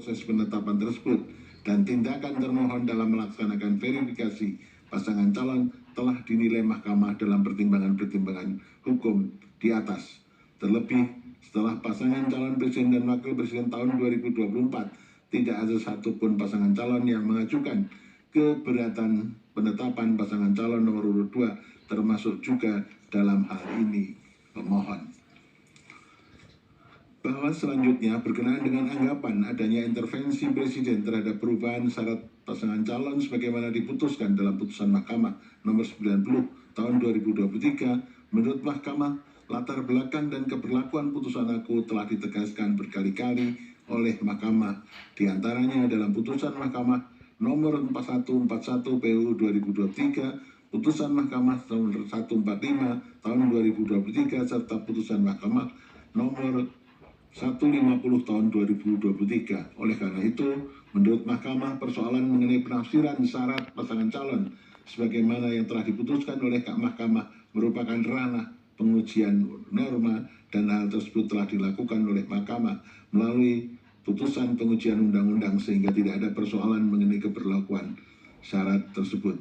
proses penetapan tersebut dan tindakan termohon dalam melaksanakan verifikasi pasangan calon telah dinilai mahkamah dalam pertimbangan-pertimbangan hukum di atas. Terlebih setelah pasangan calon presiden dan wakil presiden tahun 2024 tidak ada satupun pasangan calon yang mengajukan keberatan penetapan pasangan calon nomor urut 2, termasuk juga dalam hal ini pemohon. Bahwa selanjutnya berkenaan dengan anggapan adanya intervensi presiden terhadap perubahan syarat pasangan calon sebagaimana diputuskan dalam putusan Mahkamah nomor 90 tahun 2023, menurut Mahkamah, latar belakang dan keberlakuan putusan aku telah ditegaskan berkali-kali oleh Mahkamah, diantaranya dalam putusan Mahkamah nomor 4141 PU 2023, putusan Mahkamah nomor 145 tahun 2023, serta putusan Mahkamah nomor 150 tahun 2023. Oleh karena itu, menurut Mahkamah, persoalan mengenai penafsiran syarat pasangan calon sebagaimana yang telah diputuskan oleh Mahkamah merupakan ranah pengujian norma dan hal tersebut telah dilakukan oleh Mahkamah melalui putusan pengujian undang-undang sehingga tidak ada persoalan mengenai keberlakuan syarat tersebut.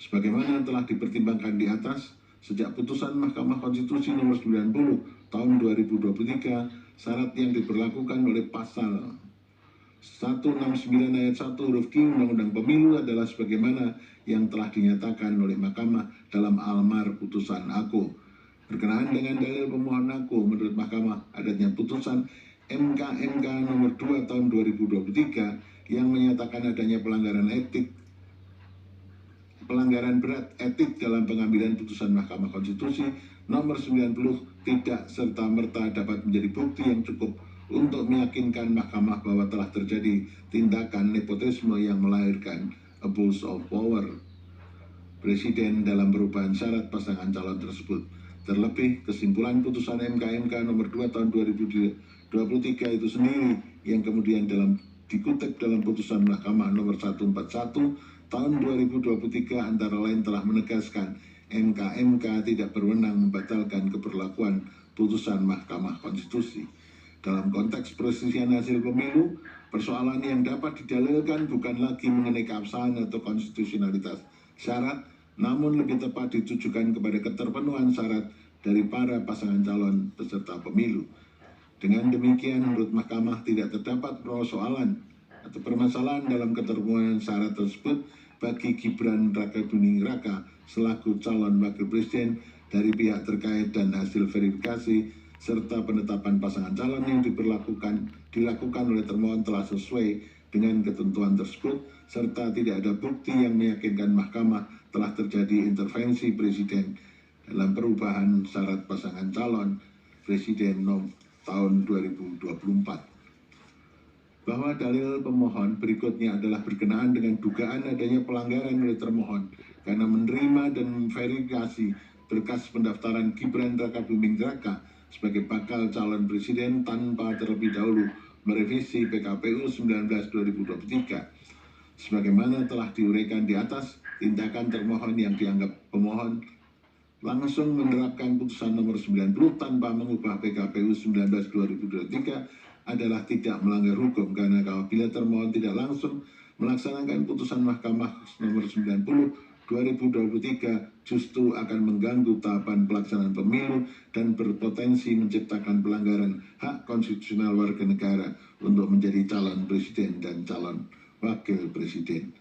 Sebagaimana telah dipertimbangkan di atas, sejak putusan Mahkamah Konstitusi nomor 90 tahun 2023, syarat yang diberlakukan oleh pasal 169 ayat 1 huruf Q Undang-Undang Pemilu adalah sebagaimana yang telah dinyatakan oleh Mahkamah dalam almar putusan aku. Berkenaan dengan dalil pemohon aku, menurut Mahkamah adanya putusan MK nomor 2 tahun 2023 yang menyatakan adanya pelanggaran berat etik dalam pengambilan putusan Mahkamah Konstitusi nomor 90 tidak serta-merta dapat menjadi bukti yang cukup untuk meyakinkan Mahkamah bahwa telah terjadi tindakan nepotisme yang melahirkan abuse of power Presiden dalam perubahan syarat pasangan calon tersebut. Terlebih, kesimpulan putusan MK nomor 2 tahun 2023 itu sendiri yang kemudian dikutip dalam putusan Mahkamah nomor 141 tahun 2023 antara lain telah menegaskan MK tidak berwenang membatalkan keberlakuan putusan Mahkamah Konstitusi. Dalam konteks perselisihan hasil pemilu, persoalan yang dapat didalilkan bukan lagi mengenai keabsahan atau konstitusionalitas syarat, namun lebih tepat ditujukan kepada keterpenuhan syarat dari para pasangan calon peserta pemilu. Dengan demikian, menurut Mahkamah tidak terdapat persoalan atau permasalahan dalam keterpenuhan syarat tersebut bagi Gibran Rakabuming Raka selaku calon wakil presiden dari pihak terkait, dan hasil verifikasi serta penetapan pasangan calon yang dilakukan oleh termohon telah sesuai dengan ketentuan tersebut, serta tidak ada bukti yang meyakinkan Mahkamah telah terjadi intervensi presiden dalam perubahan syarat pasangan calon presiden tahun 2024. Bahwa dalil pemohon berikutnya adalah berkenaan dengan dugaan adanya pelanggaran oleh termohon karena menerima dan memverifikasi berkas pendaftaran Gibran Rakabuming Raka sebagai bakal calon presiden tanpa terlebih dahulu merevisi PKPU 19/2023. Sebagaimana telah diuraikan di atas, tindakan termohon yang dianggap pemohon langsung menerapkan putusan nomor 90 tanpa mengubah PKPU 19/2023 adalah tidak melanggar hukum, karena apabila termohon tidak langsung melaksanakan putusan Mahkamah nomor 90/2023 justru akan mengganggu tahapan pelaksanaan pemilu dan berpotensi menciptakan pelanggaran hak konstitusional warga negara untuk menjadi calon presiden dan calon wakil presiden.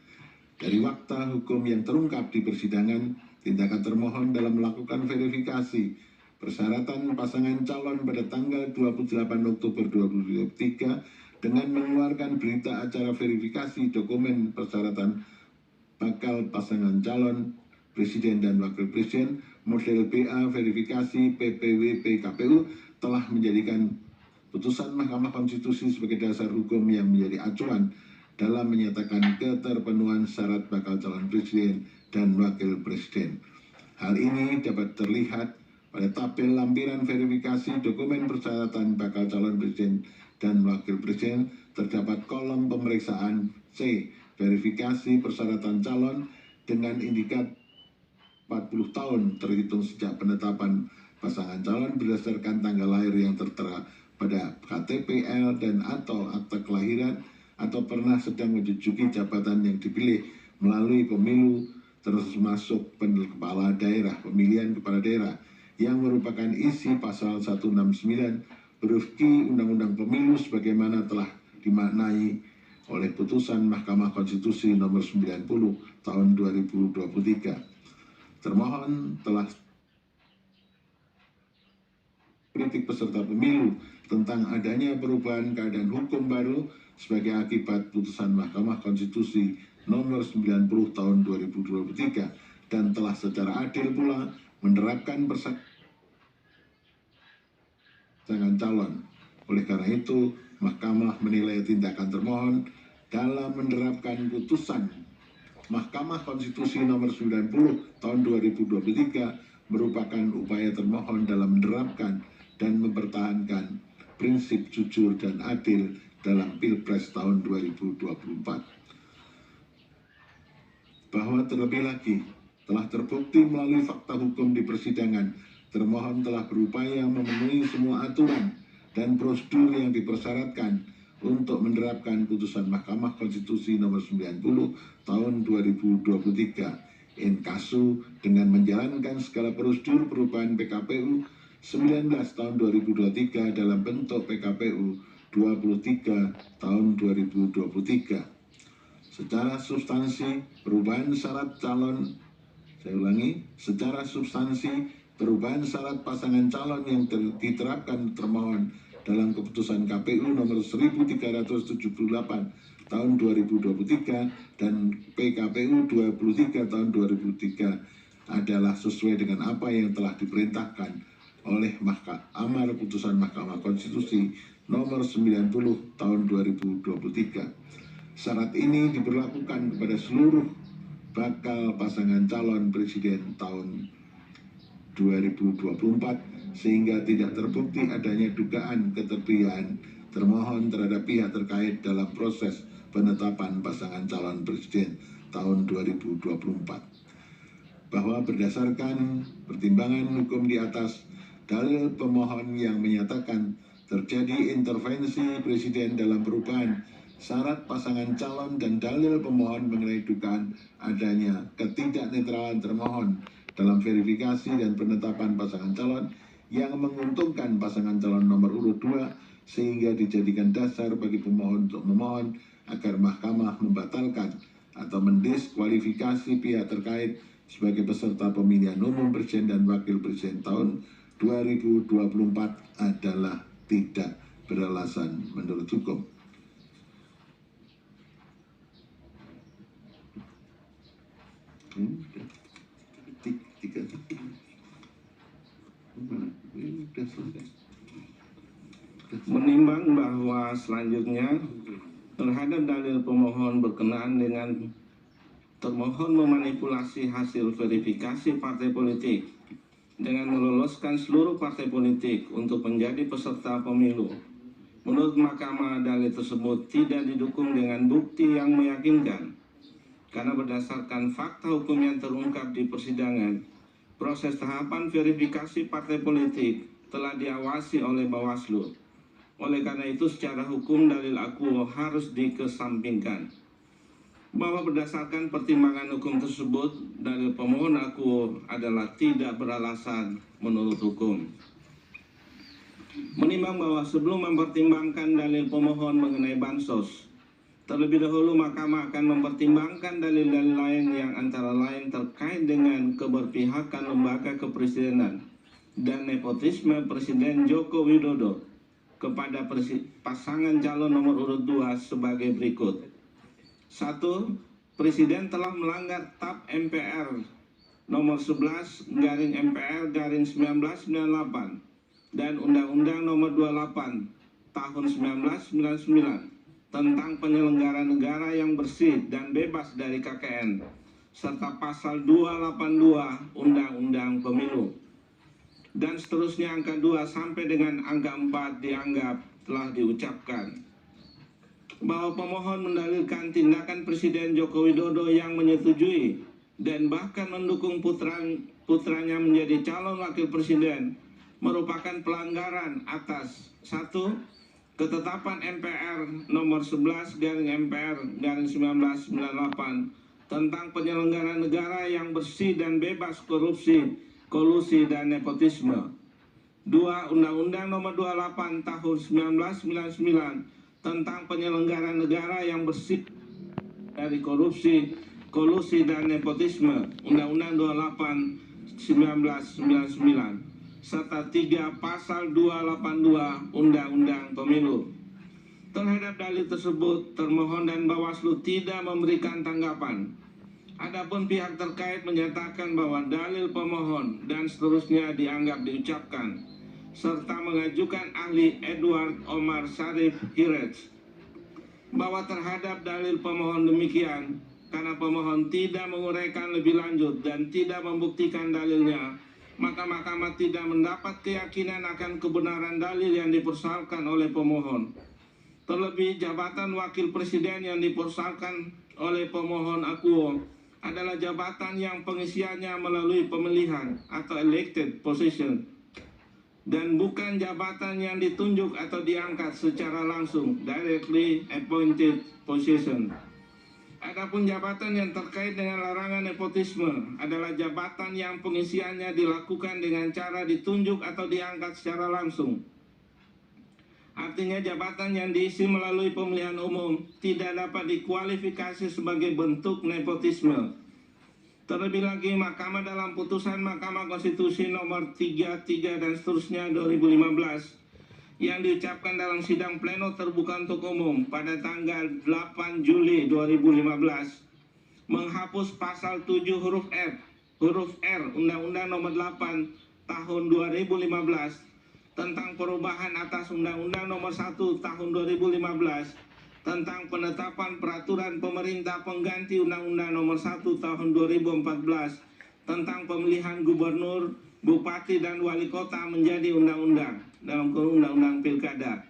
Dari fakta hukum yang terungkap di persidangan, tindakan termohon dalam melakukan verifikasi persyaratan pasangan calon pada tanggal 28 Oktober 2023 dengan mengeluarkan berita acara verifikasi dokumen persyaratan bakal pasangan calon presiden dan wakil presiden model BA verifikasi PPWP KPU telah menjadikan putusan Mahkamah Konstitusi sebagai dasar hukum yang menjadi acuan dalam menyatakan keterpenuhan syarat bakal calon presiden dan wakil presiden. Hal ini dapat terlihat pada tabel lampiran verifikasi dokumen persyaratan bakal calon presiden dan wakil presiden. Terdapat kolom pemeriksaan C, verifikasi persyaratan calon dengan indikat 40 tahun terhitung sejak penetapan pasangan calon berdasarkan tanggal lahir yang tertera pada KTP-L dan atau akta kelahiran atau pernah sedang menduduki jabatan yang dipilih melalui pemilu termasuk kepala daerah, pemilihan kepala daerah yang merupakan isi pasal 169 huruf Q Undang-Undang Pemilu sebagaimana telah dimaknai oleh putusan Mahkamah Konstitusi nomor 90 tahun 2023. Termohon telah kritik peserta pemilu tentang adanya perubahan keadaan hukum baru sebagai akibat putusan Mahkamah Konstitusi nomor 90 tahun 2023 dan telah secara adil pula menerapkan pasangan calon. Oleh karena itu, Mahkamah menilai tindakan termohon dalam menerapkan putusan Mahkamah Konstitusi nomor 90 tahun 2023 merupakan upaya termohon dalam menerapkan dan mempertahankan prinsip jujur dan adil dalam Pilpres tahun 2024. Bahwa terlebih lagi telah terbukti melalui fakta hukum di persidangan, termohon telah berupaya memenuhi semua aturan dan prosedur yang dipersyaratkan untuk menerapkan putusan Mahkamah Konstitusi nomor 90 tahun 2023 inkasu dengan menjalankan segala prosedur perubahan PKPU 19 tahun 2023 dalam bentuk PKPU 23 tahun 2023. Secara substansi perubahan syarat calon, saya ulangi, secara substansi perubahan syarat pasangan calon yang diterapkan termohon dalam keputusan KPU nomor 1378 tahun 2023 dan PKPU 23 tahun 2003 adalah sesuai dengan apa yang telah diperintahkan oleh amar putusan Mahkamah Konstitusi nomor 90 tahun 2023. Syarat ini diberlakukan kepada seluruh bakal pasangan calon presiden tahun 2024 sehingga tidak terbukti adanya dugaan keterpilihan termohon terhadap pihak terkait dalam proses penetapan pasangan calon presiden tahun 2024. Bahwa berdasarkan pertimbangan hukum di atas, dalil pemohon yang menyatakan terjadi intervensi presiden dalam perubahan syarat pasangan calon dan dalil pemohon mengenai dugaan adanya ketidaknetralan termohon dalam verifikasi dan penetapan pasangan calon yang menguntungkan pasangan calon nomor urut 2 sehingga dijadikan dasar bagi pemohon untuk memohon agar mahkamah membatalkan atau mendiskualifikasi pihak terkait sebagai peserta pemilihan umum presiden dan wakil presiden tahun 2024 adalah tidak beralasan menurut hukum. Menimbang bahwa selanjutnya terhadap dalil pemohon berkenaan dengan termohon memanipulasi hasil verifikasi partai politik dengan meloloskan seluruh partai politik untuk menjadi peserta pemilu. Menurut Mahkamah, dalil tersebut tidak didukung dengan bukti yang meyakinkan. Karena berdasarkan fakta hukum yang terungkap di persidangan, proses tahapan verifikasi partai politik telah diawasi oleh Bawaslu. Oleh karena itu, secara hukum dalil akuo harus dikesampingkan. Bahwa berdasarkan pertimbangan hukum tersebut, dalil pemohon akuo adalah tidak beralasan menurut hukum. Menimbang bahwa sebelum mempertimbangkan dalil pemohon mengenai bansos, terlebih dahulu Mahkamah akan mempertimbangkan dalil-dalil lain yang antara lain terkait dengan keberpihakan lembaga kepresidenan dan nepotisme Presiden Joko Widodo kepada pasangan calon nomor urut 2 sebagai berikut. 1. Presiden telah melanggar TAP MPR nomor 11/MPR/1998 dan Undang-Undang nomor 28 tahun 1999 tentang penyelenggara negara yang bersih dan bebas dari KKN serta pasal 282 Undang-Undang Pemilu. Dan seterusnya angka 2 sampai dengan angka 4 dianggap telah diucapkan. Bahwa pemohon mendalilkan tindakan Presiden Joko Widodo yang menyetujui dan bahkan mendukung putranya menjadi calon wakil presiden merupakan pelanggaran atas 1. Ketetapan MPR nomor 11 garing MPR garing 1998 tentang penyelenggaraan negara yang bersih dan bebas korupsi, kolusi, dan nepotisme. 2. Undang-Undang nomor 28 tahun 1999 tentang penyelenggaraan negara yang bersih dari korupsi, kolusi, dan nepotisme, Undang-Undang 28 1999, serta 3. Pasal 282 Undang-Undang Pemilu. Terhadap dalil tersebut, termohon dan Bawaslu tidak memberikan tanggapan. Adapun pihak terkait menyatakan bahwa dalil pemohon dan seterusnya dianggap diucapkan, serta mengajukan ahli Edward Omar Sharif Hiraj bahwa terhadap dalil pemohon demikian, karena pemohon tidak menguraikan lebih lanjut dan tidak membuktikan dalilnya, maka mahkamah tidak mendapat keyakinan akan kebenaran dalil yang dipersoalkan oleh pemohon. Terlebih, jabatan wakil presiden yang dipersoalkan oleh pemohon akuo adalah jabatan yang pengisiannya melalui pemilihan atau elected position, dan bukan jabatan yang ditunjuk atau diangkat secara langsung, directly appointed position. Adapun jabatan yang terkait dengan larangan nepotisme adalah jabatan yang pengisiannya dilakukan dengan cara ditunjuk atau diangkat secara langsung. Artinya jabatan yang diisi melalui pemilihan umum tidak dapat dikualifikasi sebagai bentuk nepotisme. Terlebih lagi, Mahkamah dalam putusan Mahkamah Konstitusi nomor 33 dan seterusnya 2015 yang diucapkan dalam sidang pleno terbuka untuk umum pada tanggal 8 Juli 2015 menghapus pasal 7 huruf R Undang-Undang nomor 8 tahun 2015 tentang perubahan atas Undang-Undang nomor 1 tahun 2015 tentang penetapan peraturan pemerintah pengganti Undang-Undang nomor 1 tahun 2014 tentang pemilihan gubernur, bupati, dan wali kota menjadi undang-undang dalam Undang-Undang Pilkada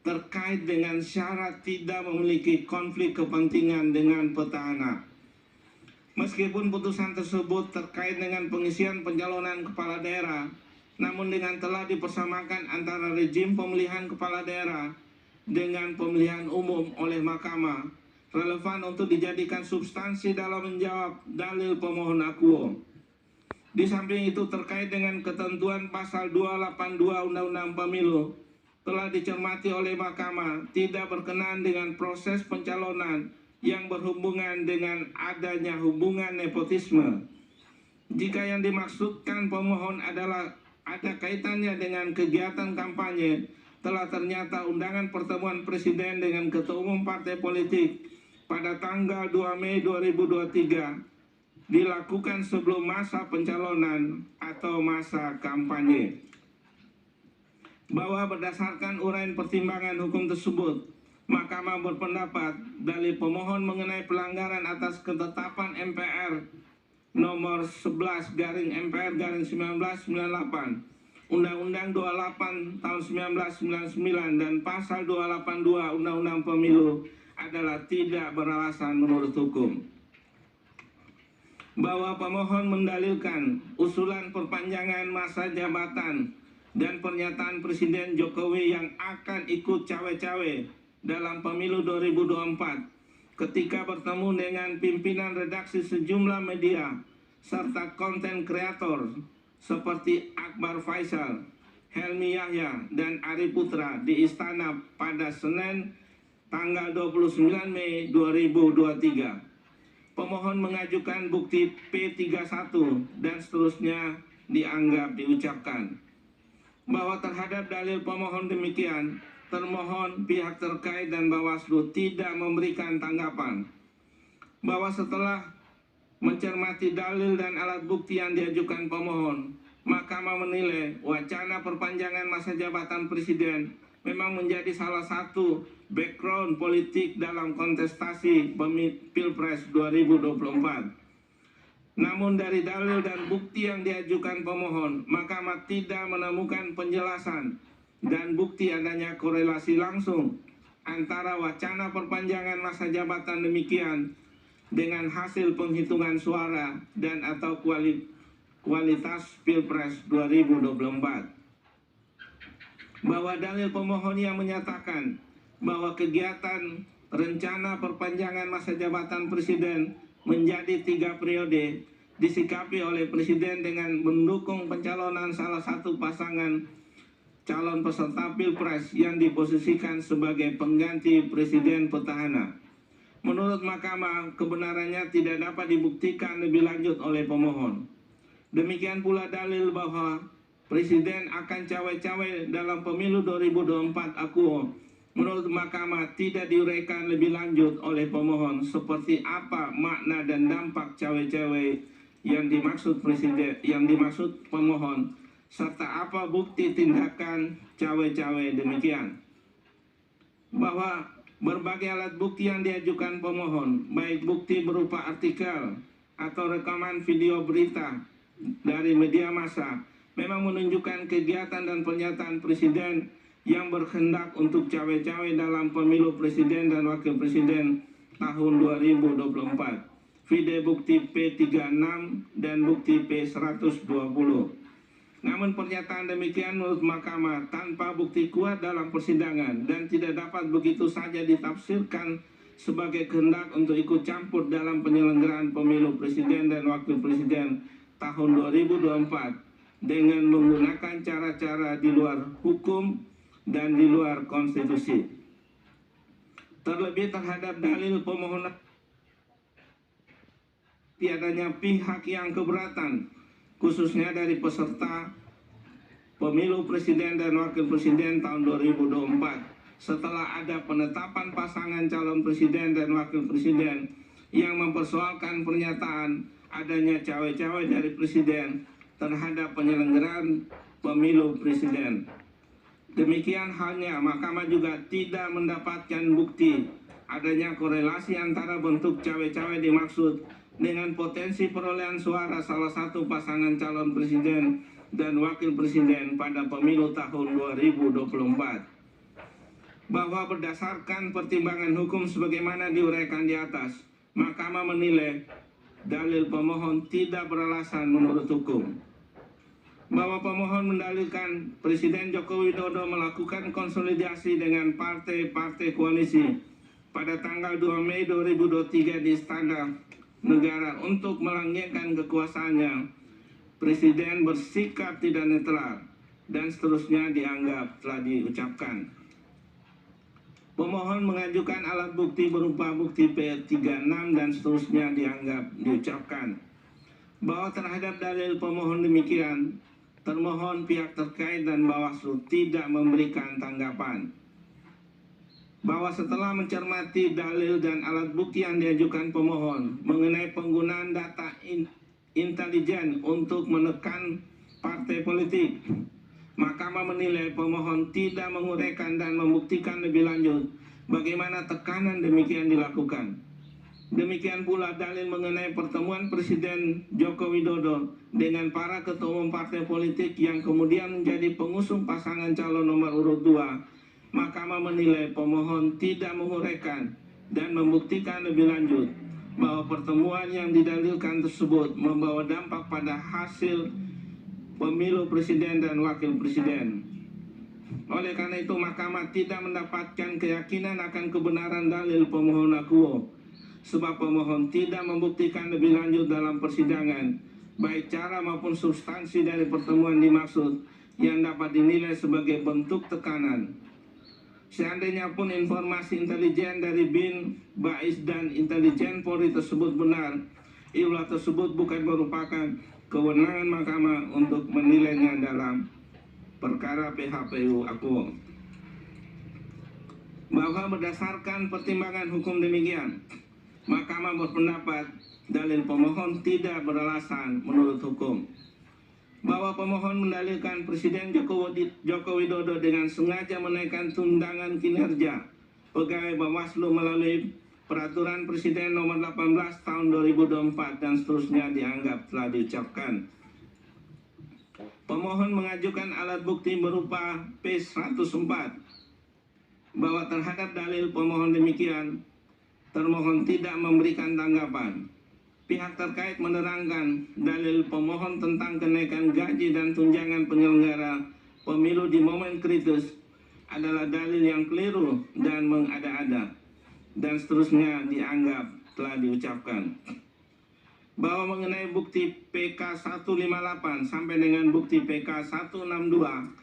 terkait dengan syarat tidak memiliki konflik kepentingan dengan petahana. Meskipun putusan tersebut terkait dengan pengisian pencalonan kepala daerah, namun dengan telah dipersamakan antara rezim pemilihan kepala daerah dengan pemilihan umum oleh mahkamah, relevan untuk dijadikan substansi dalam menjawab dalil pemohon akuo. Di samping itu, terkait dengan ketentuan pasal 282 Undang-Undang Pemilu telah dicermati oleh mahkamah tidak berkenaan dengan proses pencalonan yang berhubungan dengan adanya hubungan nepotisme. Jika yang dimaksudkan pemohon adalah ada kaitannya dengan kegiatan kampanye, telah ternyata undangan pertemuan presiden dengan ketua umum partai politik pada tanggal 2 Mei 2023 dilakukan sebelum masa pencalonan atau masa kampanye. Bahwa berdasarkan uraian pertimbangan hukum tersebut, Mahkamah berpendapat dalil pemohon mengenai pelanggaran atas ketetapan MPR nomor 11 garing MPR garing 1998, Undang-Undang 28 tahun 1999 dan pasal 282 Undang-Undang Pemilu adalah tidak beralasan menurut hukum. Bahwa pemohon mendalilkan usulan perpanjangan masa jabatan dan pernyataan Presiden Jokowi yang akan ikut cawe-cawe dalam pemilu 2024 ketika bertemu dengan pimpinan redaksi sejumlah media serta konten kreator seperti Akbar Faisal, Helmi Yahya, dan Ari Putra di Istana pada Senin tanggal 29 Mei 2023. Pemohon mengajukan bukti P31 dan seterusnya dianggap diucapkan. Bahwa terhadap dalil pemohon demikian, termohon, pihak terkait, dan Bawaslu tidak memberikan tanggapan. Bahwa setelah mencermati dalil dan alat bukti yang diajukan pemohon, Mahkamah menilai wacana perpanjangan masa jabatan presiden memang menjadi salah satu background politik dalam kontestasi Pilpres 2024. Namun dari dalil dan bukti yang diajukan pemohon, Mahkamah tidak menemukan penjelasan dan bukti adanya korelasi langsung antara wacana perpanjangan masa jabatan demikian dengan hasil penghitungan suara dan atau kualitas Pilpres 2024. bahwa dalil pemohon yang menyatakan bahwa kegiatan rencana perpanjangan masa jabatan presiden menjadi 3 periode disikapi oleh presiden dengan mendukung pencalonan salah satu pasangan calon peserta Pilpres yang diposisikan sebagai pengganti presiden petahana. Menurut Mahkamah, kebenarannya tidak dapat dibuktikan lebih lanjut oleh pemohon. Demikian pula dalil bahwa presiden akan cawe-cawe dalam pemilu 2024 akuo. Menurut Mahkamah tidak diuraikan lebih lanjut oleh pemohon seperti apa makna dan dampak cawe-cawe yang dimaksud pemohon, serta apa bukti tindakan cawe-cawe demikian. Bahwa berbagai alat bukti yang diajukan pemohon, baik bukti berupa artikel atau rekaman video berita dari media massa, memang menunjukkan kegiatan dan pernyataan presiden yang berkehendak untuk cawe-cawe dalam pemilu presiden dan wakil presiden tahun 2024. Video bukti P36 dan bukti P120. Namun pernyataan demikian menurut Mahkamah tanpa bukti kuat dalam persidangan dan tidak dapat begitu saja ditafsirkan sebagai kehendak untuk ikut campur dalam penyelenggaraan pemilu presiden dan wakil presiden tahun 2024 dengan menggunakan cara-cara di luar hukum dan di luar konstitusi. Terlebih terhadap dalil pemohon tiadanya pihak yang keberatan, khususnya dari peserta pemilu presiden dan wakil presiden tahun 2024 setelah ada penetapan pasangan calon presiden dan wakil presiden yang mempersoalkan pernyataan adanya cawe-cawe dari presiden terhadap penyelenggaraan pemilu presiden. Demikian halnya Mahkamah juga tidak mendapatkan bukti adanya korelasi antara bentuk cawe-cawe dimaksud dengan potensi perolehan suara salah satu pasangan calon presiden dan wakil presiden pada pemilu tahun 2024. Bahwa berdasarkan pertimbangan hukum sebagaimana diuraikan di atas, Mahkamah menilai dalil pemohon tidak beralasan menurut hukum. Bahwa pemohon mendalilkan Presiden Joko Widodo melakukan konsolidasi dengan partai-partai koalisi pada tanggal 2 Mei 2023 di Istana Negara untuk melanggengkan kekuasaannya, Presiden bersikap tidak netral dan seterusnya dianggap telah diucapkan. Pemohon mengajukan alat bukti berupa bukti P36 dan seterusnya dianggap diucapkan. Bahwa terhadap dalil pemohon demikian, termohon pihak terkait dan Bawaslu tidak memberikan tanggapan. Bahwa setelah mencermati dalil dan alat bukti yang diajukan pemohon mengenai penggunaan data intelijen untuk menekan partai politik, Mahkamah menilai pemohon tidak menguraikan dan membuktikan lebih lanjut bagaimana tekanan demikian dilakukan. Demikian pula dalil mengenai pertemuan Presiden Joko Widodo dengan para ketua umum partai politik yang kemudian menjadi pengusung pasangan calon nomor urut 2. Mahkamah menilai pemohon tidak menguraikan dan membuktikan lebih lanjut bahwa pertemuan yang didalilkan tersebut membawa dampak pada hasil pemilu presiden dan wakil presiden. Oleh karena itu, Mahkamah tidak mendapatkan keyakinan akan kebenaran dalil pemohon akuo, sebab pemohon tidak membuktikan lebih lanjut dalam persidangan, baik cara maupun substansi dari pertemuan dimaksud yang dapat dinilai sebagai bentuk tekanan. Seandainya pun informasi intelijen dari BIN, BAIS, dan intelijen Polri tersebut benar, iulah tersebut bukan merupakan kewenangan Mahkamah untuk menilainya dalam perkara PHPU akuo. Bahwa berdasarkan pertimbangan hukum demikian, Mahkamah berpendapat dalil pemohon tidak beralasan menurut hukum. Bahwa pemohon mendalilkan Presiden Joko Widodo dengan sengaja menaikkan tunjangan kinerja pegawai Bawaslu melalui Peraturan Presiden Nomor 18 Tahun 2024 dan seterusnya dianggap telah diucapkan. Pemohon mengajukan alat bukti berupa P104. Bahwa terhadap dalil pemohon demikian, termohon tidak memberikan tanggapan. Pihak terkait menerangkan dalil pemohon tentang kenaikan gaji dan tunjangan penyelenggara pemilu di momen kritis adalah dalil yang keliru dan mengada-ada, dan seterusnya dianggap telah diucapkan. Bahwa mengenai bukti PK 158 sampai dengan bukti PK 162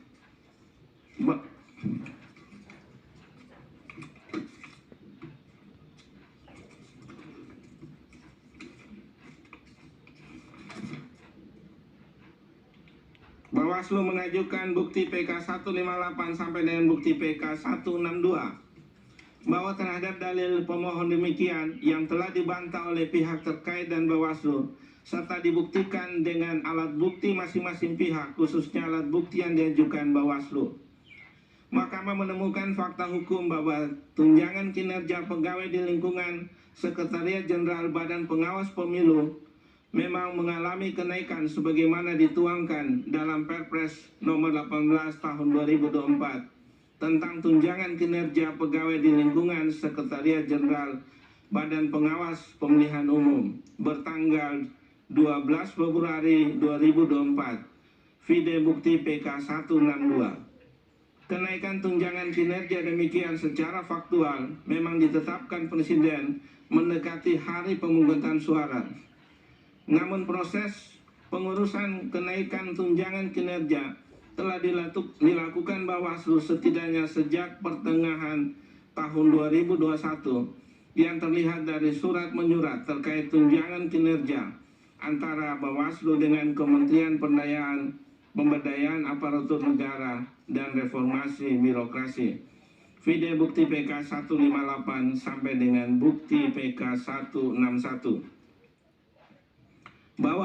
Bawaslu mengajukan bukti PK 158 sampai dengan bukti PK 162 bahwa terhadap dalil pemohon demikian yang telah dibantah oleh pihak terkait dan Bawaslu serta dibuktikan dengan alat bukti masing-masing pihak, khususnya alat bukti yang diajukan Bawaslu. Mahkamah menemukan fakta hukum bahwa tunjangan kinerja pegawai di lingkungan Sekretariat Jenderal Badan Pengawas Pemilu memang mengalami kenaikan sebagaimana dituangkan dalam Perpres nomor 18 tahun 2024 tentang tunjangan kinerja pegawai di lingkungan Sekretariat Jenderal Badan Pengawas Pemilihan Umum bertanggal 12 Februari 2024, vide bukti PK 162. Kenaikan tunjangan kinerja demikian secara faktual memang ditetapkan Presiden mendekati hari pemungutan suara. Namun proses pengurusan kenaikan tunjangan kinerja telah dilakukan Bawaslu setidaknya sejak pertengahan tahun 2021 yang terlihat dari surat menyurat terkait tunjangan kinerja antara Bawaslu dengan Kementerian Pemberdayaan Aparatur Negara dan Reformasi Birokrasi. Vide bukti PK 158 sampai dengan bukti PK 161. Bahwa